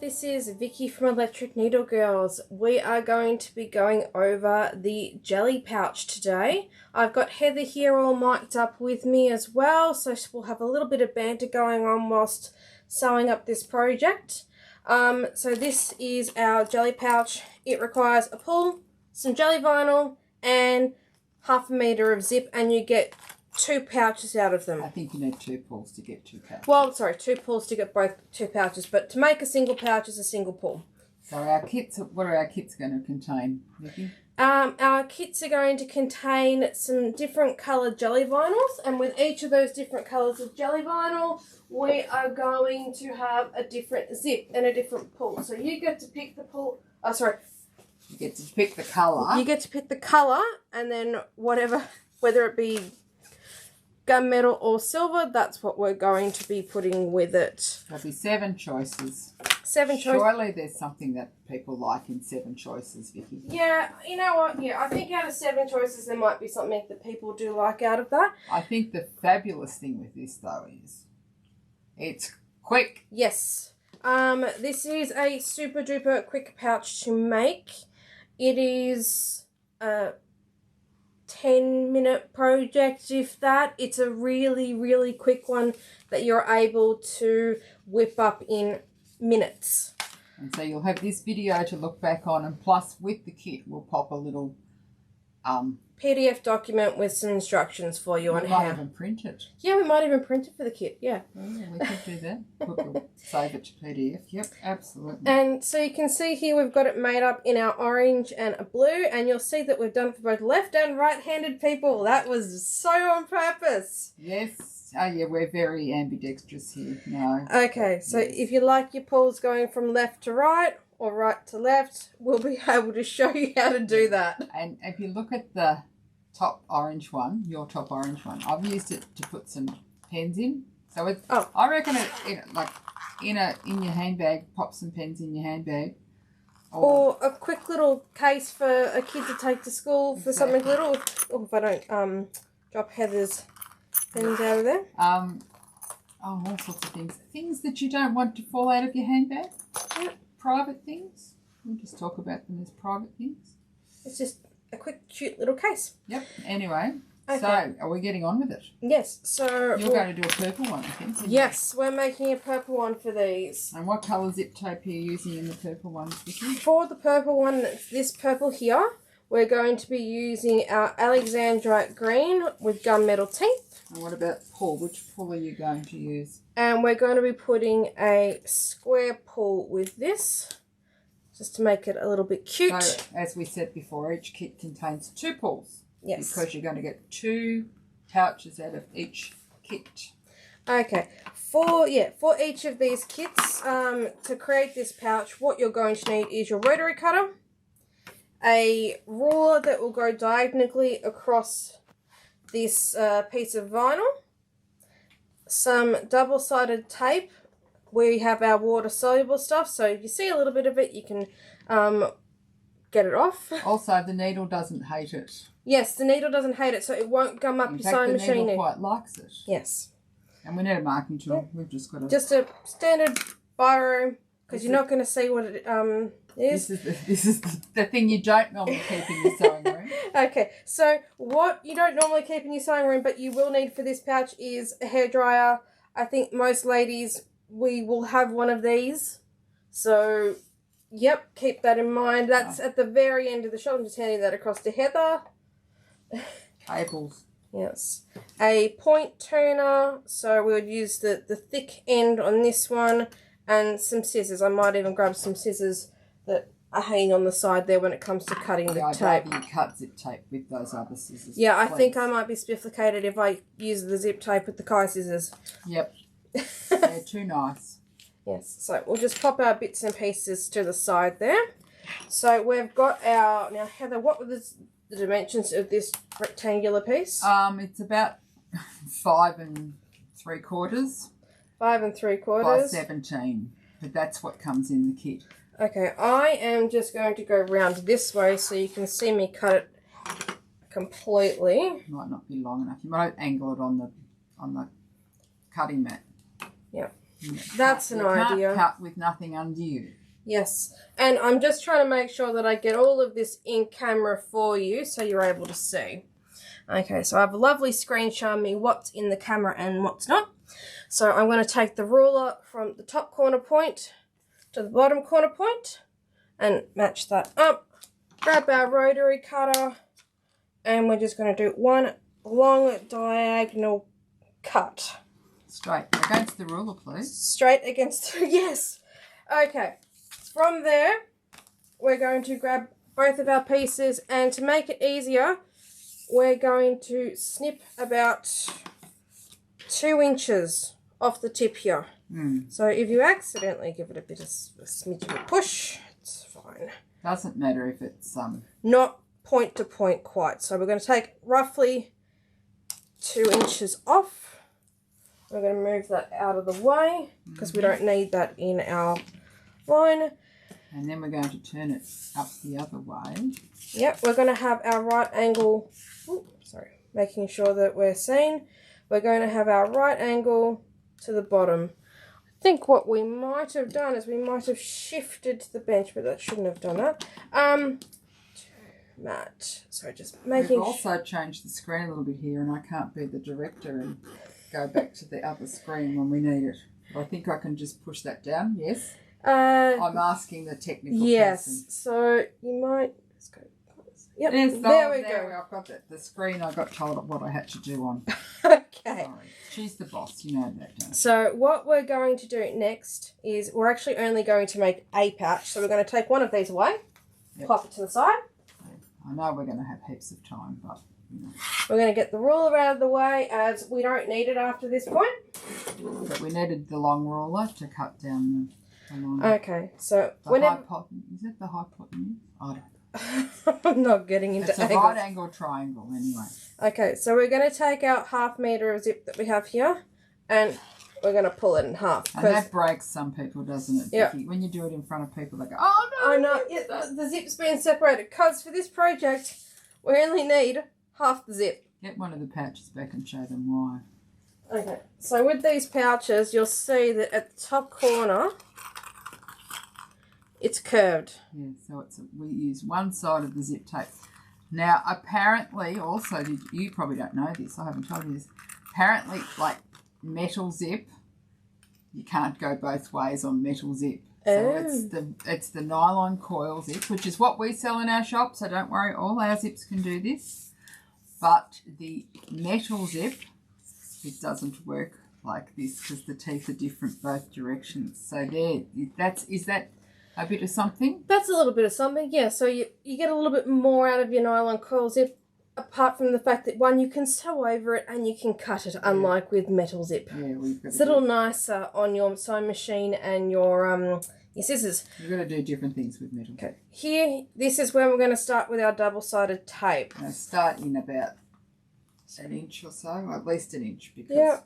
this is Vicky from Electric Needle Girls. We are going to be going over the jelly pouch today. I've got Heather here all mic'd up with me as well, so we'll have a little bit of banter going on whilst sewing up this project. So this is our jelly pouch. It requires a pull, some jelly vinyl, and 1/2 metre of zip, and you get 2 pouches out of them. I think you need 2 pulls to get 2 pouches. Well, sorry, 2 pulls to get both 2 pouches, but to make a single pouch is a single pull. So our kits, what are our kits going to contain, Vicky? Our kits are going to contain some different coloured jelly vinyls, and with each of those different colours of jelly vinyl, we are going to have a different zip and a different pull. So you get to pick the pull. Oh, sorry. You get to pick the colour. You get to pick the colour, and then whatever, whether it be gunmetal or silver, that's what we're going to be putting with it. There'll be 7 choices. 7 choices. Surely there's something that people like in 7 choices, Vicky. Yeah, you know what? Yeah, I think out of 7 choices, there might be something that people do like out of that. I think the fabulous thing with this, though, is it's quick. Yes. This is a super duper quick pouch to make. It is a 10-minute project, if that. It's a really, really quick one that you're able to whip up in minutes. And so you'll have this video to look back on, and plus with the kit we'll pop a little PDF document with some instructions for you on how. We might even print it. Yeah, we might even print it for the kit, yeah. Oh, yeah, we could do that. We'll save it to PDF. Yep, absolutely. And so you can see here we've got it made up in our orange and a blue, and you'll see that we've done it for both left and right-handed people. That was so on purpose. Yes. Oh, yeah, we're very ambidextrous here. No. Okay, so yes. If you like your pulls going from left to right or right to left, we'll be able to show you how to do that. And if you look at the top orange one, your top orange one, I've used it to put some pens in. So it's, I reckon in your handbag, pop some pens in your handbag. Or a quick little case for a kid to take to school for something little. Or if I don't drop Heather's pens out of there. All sorts of things. Things that you don't want to fall out of your handbag. Yep. Private things. We'll just talk about them as private things. It's just a quick, cute little case. Yep. Anyway, okay. So are we getting on with it? Yes. So you're going to do a purple one, I think. Yes, we're making a purple one for these. And what colour zip tape are you using in the purple ones, Vicky? For the purple one, this purple here, we're going to be using our Alexandrite green with gunmetal teeth. And what about pull? Which pull are you going to use? And we're going to be putting a square pull with this, just to make it a little bit cute. So, as we said before, each kit contains 2 pulls. Yes. Because you're going to get 2 pouches out of each kit. Okay. For each of these kits, to create this pouch, what you're going to need is your rotary cutter, a ruler that will go diagonally across this piece of vinyl, some double-sided tape. We have our water-soluble stuff, so if you see a little bit of it, you can get it off. Also, the needle doesn't hate it. Yes, the needle doesn't hate it, so it won't gum up your sewing machine. The needle quite likes it. Yes. And we need a marking tool. Yeah. We've just got just a standard biro, because you're not going to see what it is. This is the thing you don't normally keep in your sewing room. Okay, so what you don't normally keep in your sewing room, but you will need for this pouch is a hairdryer. I think most ladies, we will have one of these. So, yep, keep that in mind. That's at the very end of the shot. I'm just handing that across to Heather. Cables. Yes. A point turner. So we would use the thick end on this one. And some scissors. I might even grab some scissors that are hanging on the side there when it comes to cutting the tape. I'd rather you cut zip tape with those other scissors. Yeah, I think I might be spifflicated if I use the zip tape with the Kai scissors. Yep. They're too nice. Yes, so we'll just pop our bits and pieces to the side there. So we've got our... Now, Heather, what were the dimensions of this rectangular piece? It's about 5 3/4. 5 3/4. By 17. But that's what comes in the kit. Okay, I am just going to go round this way so you can see me cut it completely. Might not be long enough. You might angle it on the cutting mat. Yeah. That's an idea. You can't cut with nothing under you. Yes, and I'm just trying to make sure that I get all of this in camera for you so you're able to see. Okay, so I have a lovely screen showing me what's in the camera and what's not. So I'm going to take the ruler from the top corner point to the bottom corner point and match that up. Grab our rotary cutter and we're just going to do one long diagonal cut. Straight against the ruler, please. Straight against, yes. Okay, from there, we're going to grab both of our pieces, and to make it easier, we're going to snip about 2 inches off the tip here. So if you accidentally give it a bit of a smidge of a push, it's fine. Doesn't matter if it's not point to point quite. So we're going to take roughly 2 inches off. We're going to move that out of the way because we don't need that in our line. And then we're going to turn it up the other way. Yep, we're going to have our right angle, making sure that we're seen. We're going to have our right angle to the bottom. I think what we might have done is we might have shifted the bench, but that shouldn't have done that. Matt, sorry, just making. We've also changed the screen a little bit here, and I can't be the director and go back to the other screen when we need it. But I think I can just push that down. Yes. I'm asking the technical person. So you might. Let's go. Yep. Yes, there we go. I've got the screen. I got told what I had to do on. Okay. Sorry. She's the boss. You know that, don't you? So what we're going to do next is we're actually only going to make a pouch. So we're going to take one of these away, pop it to the side. I know we're going to have heaps of time, but you know. We're going to get the ruler out of the way as we don't need it after this point. But we needed the long ruler to cut down the line. Okay, so whenever is it the hypotenuse? I don't know. I'm not getting into it's a right angle triangle anyway. Okay, so we're going to take out 1/2 metre of zip that we have here and we're going to pull it in half. And that breaks some people, doesn't it, Vicky? When you do it in front of people, they go, oh no! I know, the zip's being separated because for this project we only need half the zip. Get one of the pouches back and show them why. Okay, so with these pouches you'll see that at the top corner it's curved. Yeah, so we use one side of the zip tape. Now, apparently, also, you probably don't know this, I haven't told you this, apparently, like metal zip, you can't go both ways on metal zip. So it's the nylon coil zip, which is what we sell in our shop, so don't worry, all our zips can do this. But the metal zip, it doesn't work like this because the teeth are different both directions. So is that a bit of something? That's a little bit of something, yeah. So you get a little bit more out of your nylon coil zip, apart from the fact that, one, you can sew over it and you can cut it, unlike with metal zip. Yeah, it's a little nicer on your sewing machine and your scissors. You've got to do different things with metal. Okay. Here, this is where we're going to start with our double-sided tape. Now start in about an inch or so, or at least an inch, because...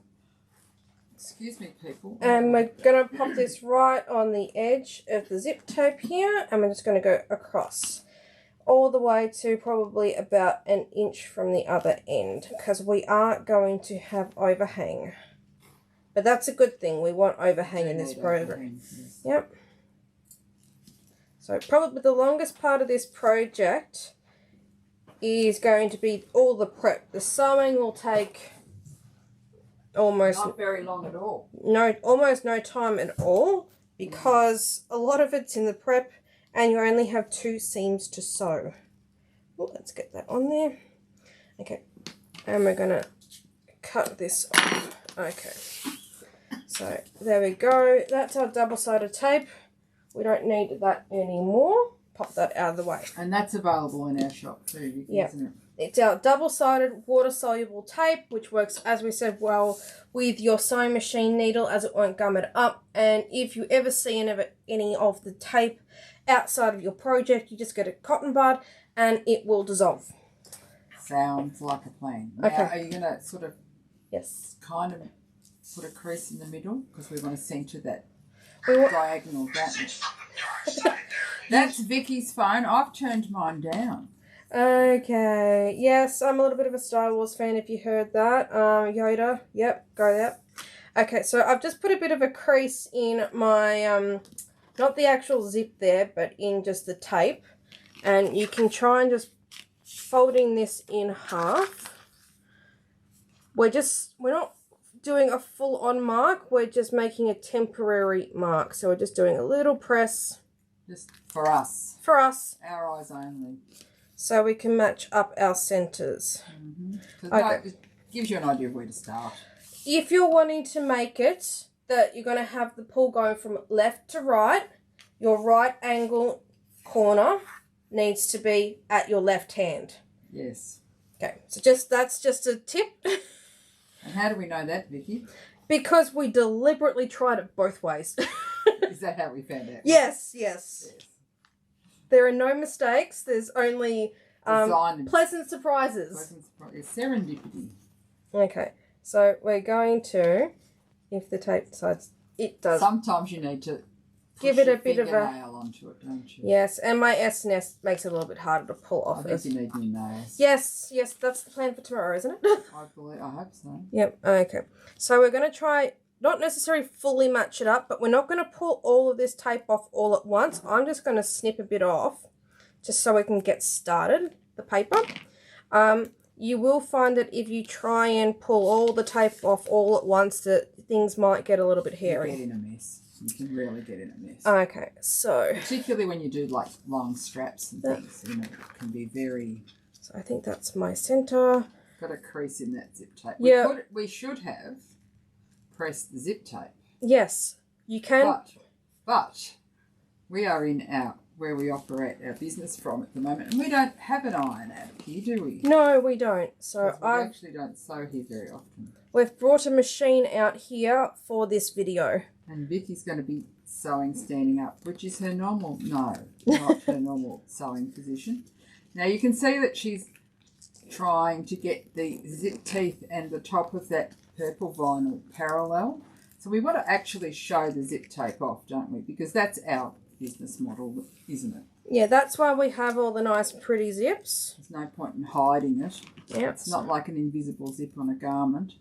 Excuse me, people. And we're going to pop this right on the edge of the zip tape here, and we're just going to go across all the way to probably about an inch from the other end, because we are going to have overhang. But that's a good thing. We want overhang in this program. Yes. Yep. So probably the longest part of this project is going to be all the prep. The sewing will take... not very long at all. Almost no time at all, because a lot of it's in the prep and you only have 2 seams to sew. Well, let's get that on there. Okay, and we're going to cut this off. Okay, so there we go. That's our double-sided tape. We don't need that anymore. Pop that out of the way. And that's available in our shop too, isn't it? It's our double-sided water-soluble tape, which works, as we said, well with your sewing machine needle, as it won't gum it up. And if you ever see any of the tape outside of your project, you just get a cotton bud and it will dissolve. Sounds like a plan. Now, okay. Are you going to sort of kind of put a crease in the middle? Because we want to centre that diagonal. That's Vicky's phone. I've turned mine down. Okay, yes, I'm a little bit of a Star Wars fan if you heard that. Yoda, yep, go there. Okay, so I've just put a bit of a crease in my not the actual zip there, but in just the tape. And you can try and just folding this in half. We're not doing a full-on mark. We're just making a temporary mark. So we're just doing a little press. Just for us. For us. Our eyes only. So we can match up our centres. Okay. It gives you an idea of where to start. If you're wanting to make it that you're going to have the pull going from left to right, your right angle corner needs to be at your left hand. Yes. Okay, so that's just a tip. And how do we know that, Vicky? Because we deliberately tried it both ways. Is that how we found out? Yes. There are no mistakes. There's only pleasant surprises. Serendipity. Okay, so we're going to, if the tape decides it does. Sometimes you need to give it a bit of a nail onto it, don't you? Yes, and my S&S makes it a little bit harder to pull off. I think you need new nails. Yes, that's the plan for tomorrow, isn't it? I hope so. Yep. Okay. So we're going to try, not necessarily fully match it up, but we're not going to pull all of this tape off all at once. I'm just going to snip a bit off, just so we can get started. The paper. You will find that if you try and pull all the tape off all at once, that things might get a little bit hairy. You get in a mess. You can really get in a mess. Okay, so... Particularly when you do, like, long straps and things, you know, it can be very... So I think that's my centre. Got a crease in that zip tape. Yeah. We should have pressed the zip tape. Yes, you can. But we are in where we operate our business from at the moment, and we don't have an iron out here, do we? No, we don't. So we actually don't sew here very often. We've brought a machine out here for this video. And Vicky's going to be sewing standing up, which is her normal, not her normal sewing position. Now you can see that she's trying to get the zip teeth and the top of that purple vinyl parallel. So we want to actually show the zip tape off, don't we? Because that's our business model, isn't it? Yeah, that's why we have all the nice pretty zips. There's no point in hiding it. Yeah. It's not like an invisible zip on a garment.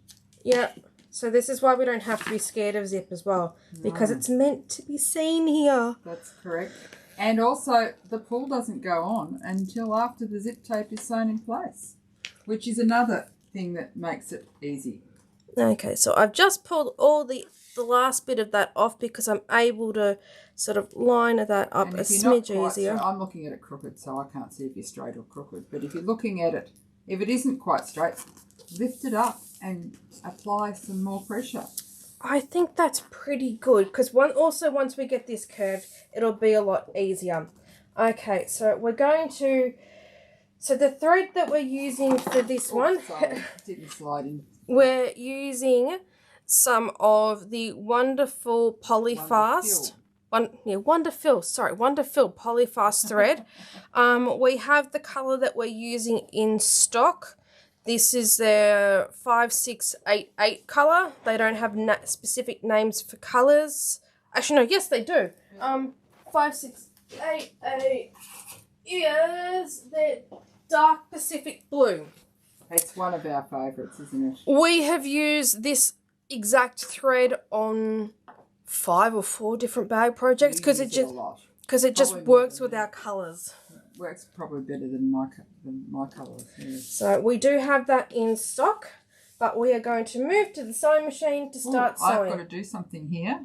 Yeah. So this is why we don't have to be scared of zip as well. No. Because it's meant to be seen here. That's correct. And also, the pull doesn't go on until after the zip tape is sewn in place, which is another thing that makes it easy. Okay, so I've just pulled all the last bit of that off because I'm able to sort of line that up a smidge easier. I'm looking at it crooked, so I can't see if you're straight or crooked. But if you're looking at it, if it isn't quite straight, lift it up and apply some more pressure. I think that's pretty good because once we get this curved, it'll be a lot easier. Okay, so we're going to... So the thread that we're using for this one... Sorry, didn't slide in. We're using some of the wonderful Polyfast... Wonderfill Polyfast thread. We have the colour that we're using in stock. This is their 5688 colour. They don't have specific names for colours. Actually, no, yes, they do. 5688 is the dark Pacific blue. It's one of our favourites, isn't it? We have used this exact thread on 5 or 4 different bag projects because it just works with our colours. Works probably better than my colours. Yeah. So we do have that in stock, but we are going to move to the sewing machine to start sewing. I've got to do something here.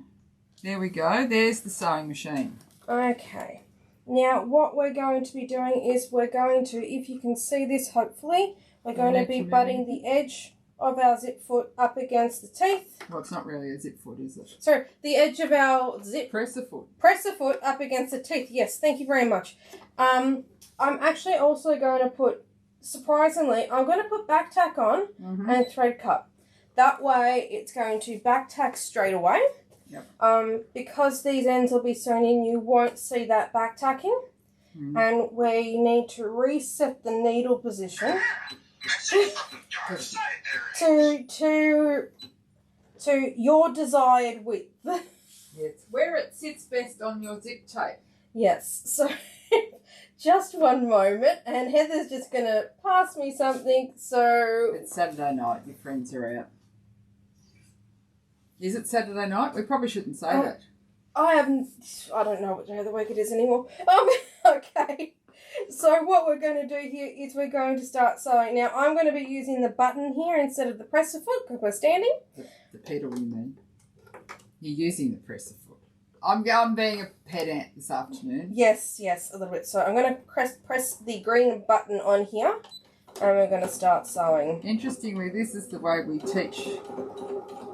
There we go. There's the sewing machine. Okay. Now what we're going to be doing is we're going to, if you can see this hopefully, we're going to be butting the edge of our zip foot up against the teeth. Well, it's not really a zip foot, is it? Sorry, the edge of our zip... Presser foot. Presser foot up against the teeth. Yes, thank you very much. I'm actually also going to put, surprisingly, I'm going to put back tack on and thread cut. That way it's going to back tack straight away. Yep. Because these ends will be sewn in, you won't see that back tacking. And we need to reset the needle position to your desired width. Yes, where it sits best on your zip tape. Yes, so just one moment, and Heather's just going to pass me something, so... It's Saturday night, your friends are out. Is it Saturday night? We probably shouldn't say that. I don't know what day of the week it is anymore. Okay. So what we're going to do here is we're going to start sewing. Now, I'm going to be using the button here instead of the presser foot because we're standing. The pedal, you mean? You're using the presser foot. I'm being a pedant this afternoon. Yes, a little bit. So I'm going to press the green button on here and we're going to start sewing. Interestingly, this is the way we teach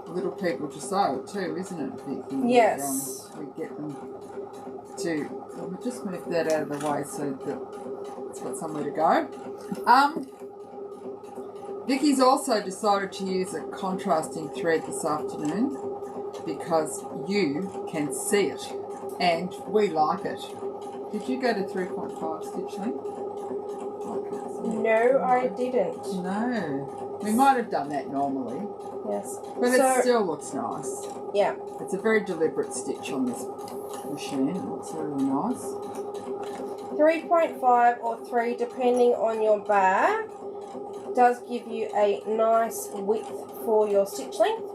little people to sew too, isn't it, Vicky? Yes. We get them to... We'll just move that out of the way so that it's got somewhere to go. Vicky's also decided to use a contrasting thread this afternoon because you can see it and we like it. Did you go to 3.5 stitch length? No, I didn't. No. We might have done that normally. Yes. But it still looks nice. Yeah. It's a very deliberate stitch on this machine. It looks really nice. 3.5 or 3, depending on your bag, does give you a nice width for your stitch length.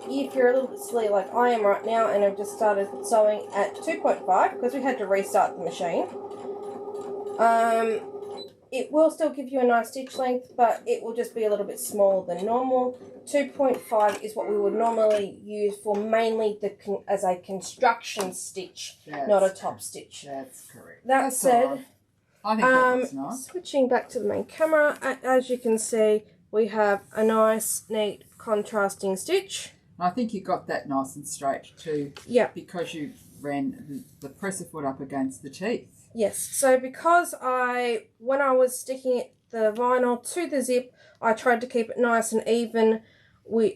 If you're a little bit silly like I am right now and I've just started sewing at 2.5 because we had to restart the machine, it will still give you a nice stitch length, but it will just be a little bit smaller than normal. 2.5 is what we would normally use for mainly as a construction stitch, not a top stitch. That's correct. That said, I think that looks nice. Switching back to the main camera, as you can see, we have a nice, neat, contrasting stitch. I think you got that nice and straight too. Yeah. Because you ran the presser foot up against the teeth. Yes. So because when I was sticking the vinyl to the zip, I tried to keep it nice and even with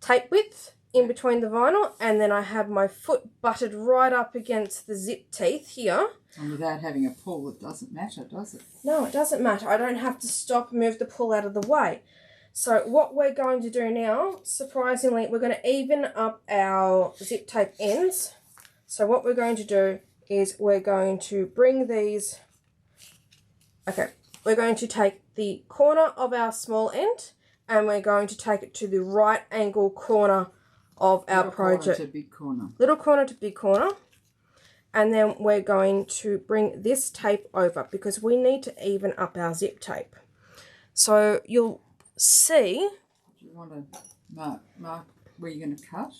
tape width in between the vinyl, and then I had my foot butted right up against the zip teeth here. And without having a pull, it doesn't matter, does it? No, it doesn't matter. I don't have to stop and move the pull out of the way. So what we're going to do now, surprisingly, we're going to even up our zip tape ends. So what we're going to do is we're going to bring these... Okay, we're going to take the corner of our small end and we're going to take it to the right angle corner of our project. Little corner to big corner. Little corner to big corner. And then we're going to bring this tape over because we need to even up our zip tape. So you'll see... Do you want to mark where you're going to cut?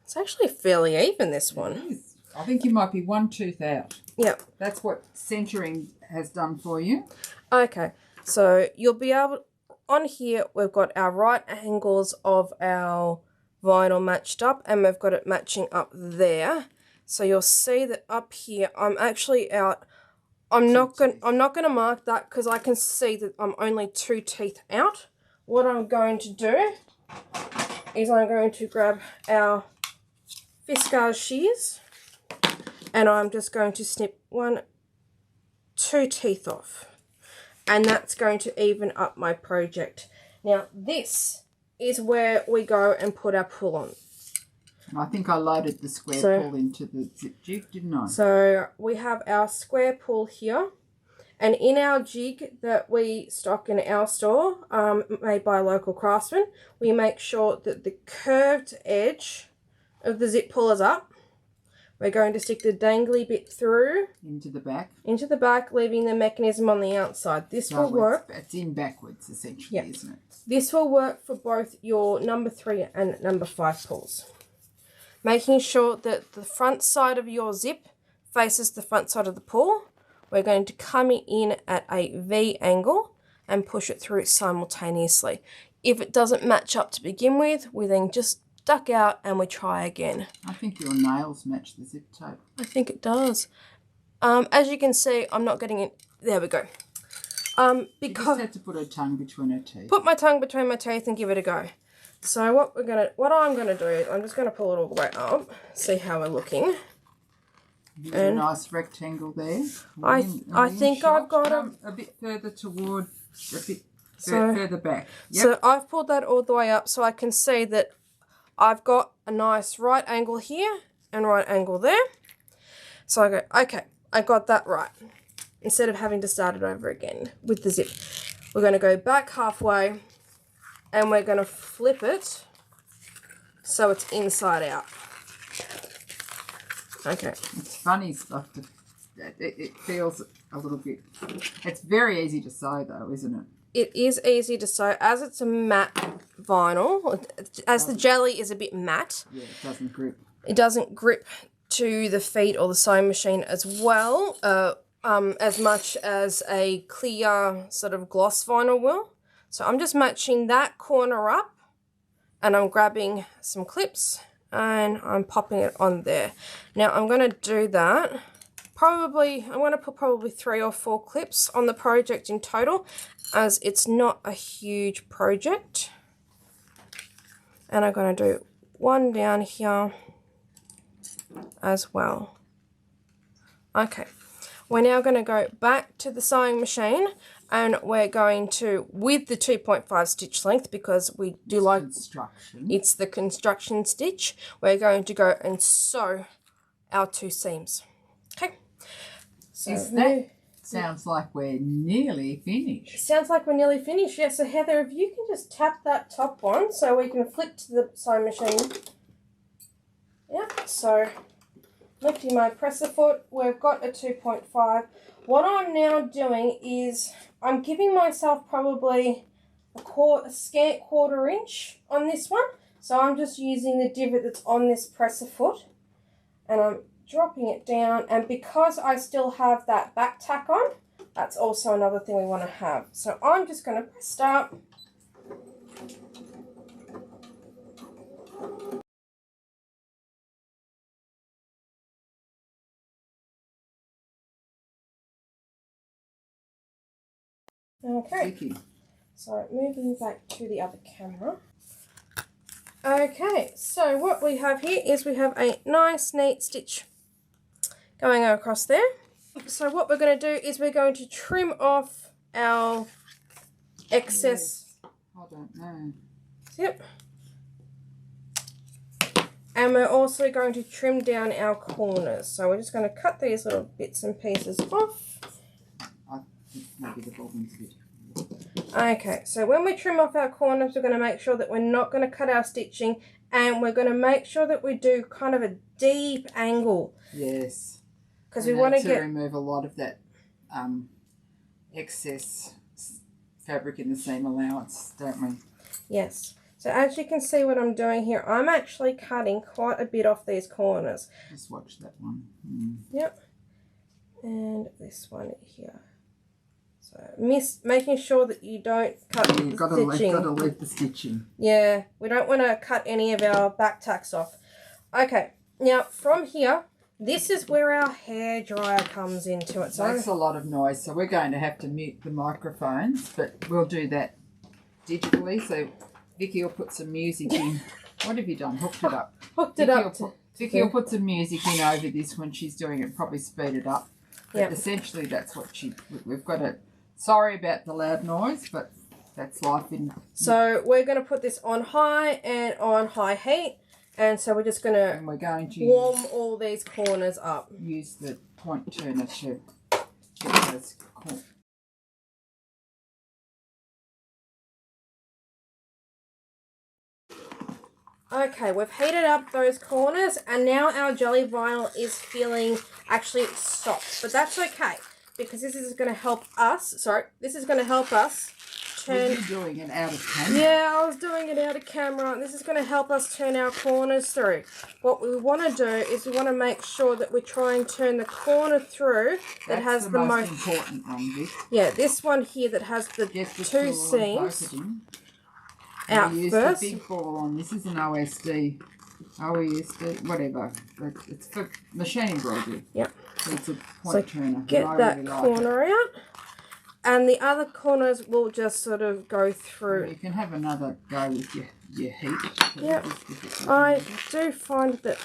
It's actually fairly even, this one. It is. I think you might be one tooth out. Yep. That's what centering has done for you. Okay, so you'll be able... On here, we've got our right angles of our vinyl matched up and we've got it matching up there. So you'll see that up here, I'm actually out... I'm not going to mark that because I can see that I'm only 2 teeth out. What I'm going to do is I'm going to grab our Fiskars shears and I'm just going to snip 1, 2 teeth off. And that's going to even up my project. Now this is where we go and put our pull on. I think I loaded the square pull into the zip jig, didn't I? So we have our square pull here. And in our jig that we stock in our store, made by a local craftsman, we make sure that the curved edge of the zip pull is up. We're going to stick the dangly bit through. Into the back. Into the back, leaving the mechanism on the outside. This will work. It's in backwards, essentially, isn't it? This will work for both your number 3 and number 5 pulls. Making sure that the front side of your zip faces the front side of the pull. We're going to come in at a V angle and push it through simultaneously. If it doesn't match up to begin with, we then just duck out and we try again. I think your nails match the zip tape. I think it does. As you can see, I'm not getting it. There we go. Because you just had to put her tongue between her teeth. Put my tongue between my teeth and give it a go. So what I'm gonna do is I'm just gonna pull it all the way up, see how we're looking. There's a nice rectangle there. I think I've got a bit further toward, further back. Yep. So I've pulled that all the way up so I can see that I've got a nice right angle here and right angle there. So I go, okay, I got that right. Instead of having to start it over again with the zip. We're going to go back halfway and we're going to flip it so it's inside out. Okay. It's funny stuff. It feels a little bit... It's very easy to sew though, isn't it? It is easy to sew as it's a matte vinyl. As the jelly is a bit matte. Yeah, it doesn't grip. It doesn't grip to the feet or the sewing machine as well, as much as a clear sort of gloss vinyl will. So I'm just matching that corner up, and I'm grabbing some clips and I'm popping it on there. Now I'm going to do that. I'm going to put probably 3 or 4 clips on the project in total, as it's not a huge project. And I'm going to do one down here as well. Okay, we're now going to go back to the sewing machine, and we're going to, with the 2.5 stitch length, because we do like construction. It's the construction stitch, we're going to go and sew our 2 seams. Okay. So sounds like we're nearly finished. Sounds like we're nearly finished. Yeah, so Heather, if you can just tap that top one so we can flip to the sewing machine. Yep, so lifting my presser foot, we've got a 2.5. What I'm now doing is I'm giving myself probably a scant 1/4 inch on this one. So I'm just using the divot that's on this presser foot, and I'm dropping it down, and because I still have that back tack on, that's also another thing we want to have. So I'm just going to press start. Okay, Vicky. so moving back to the other camera. Okay, so what we have here is we have a nice neat stitch going across there. So what we're going to do is we're going to trim off our excess. I don't know. Yep. And we're also going to trim down our corners. So we're just going to cut these little bits and pieces off. I think maybe the bobbin's a bit... Okay, so when we trim off our corners, we're going to make sure that we're not going to cut our stitching, and we're going to make sure that we do kind of a deep angle. Yes. Because we want to remove a lot of that excess fabric in the seam allowance, don't we? Yes. So as you can see what I'm doing here, I'm actually cutting quite a bit off these corners. Just watch that one. Yep. And this one here. So making sure that you don't cut the stitching. You've got to leave the stitching. Yeah, we don't want to cut any of our back tacks off. Okay, now from here, this is where our hairdryer comes into it. So it makes a lot of noise, so we're going to have to mute the microphones, but we'll do that digitally. So Vicky will put some music in. What have you done? Hooked it up. Vicky will put some music in over this when she's doing it, probably speed it up. But essentially that's what we've got to... Sorry about the loud noise, but that's life in... So we're going to put this on high and on high heat. And so we're just going to warm all these corners up. Use the point turner to get those corners. Okay, we've heated up those corners, and now our jelly vinyl is feeling actually soft. But that's okay, because this is going to help us, turn... Were you doing it out of camera? Yeah, I was doing it out of camera. This is going to help us turn our corners through. What we want to do is we want to make sure that we try and turn the corner through that has the most important one, Vic. Yeah, this one here that has the 2 seams. Out use first. The big ball on. This is an OESD, whatever. It's for machine embroidery. Yep. So it's a point turner. Get that corner out. And the other corners will just sort of go through. Well, you can have another go with your heat. Yep. I do find that...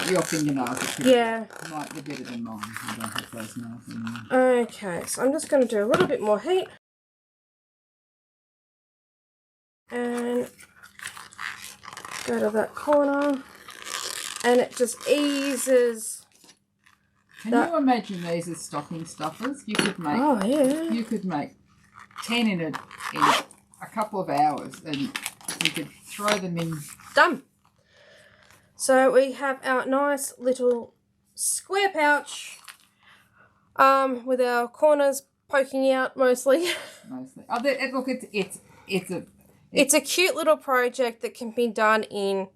Your fingernails might be better than mine. I don't have those nails anymore. Okay, so I'm just going to do a little bit more heat. And go to that corner, and it just eases. Can you imagine these as stocking stuffers? You could make. Oh yeah. You could make 10 in a couple of hours, and you could throw them in. Done. So we have our nice little square pouch with our corners poking out mostly. Mostly. Oh, look, It's a cute little project that can be done in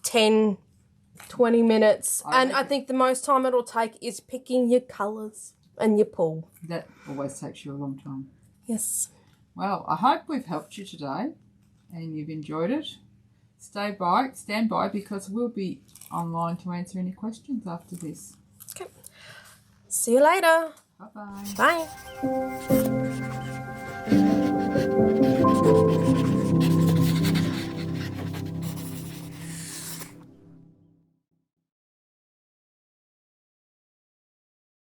10, 20 minutes. I think the most time it'll take is picking your colours and your pool. That always takes you a long time. Yes. Well, I hope we've helped you today and you've enjoyed it. Stand by because we'll be online to answer any questions after this. Okay. See you later. Bye-bye. Bye.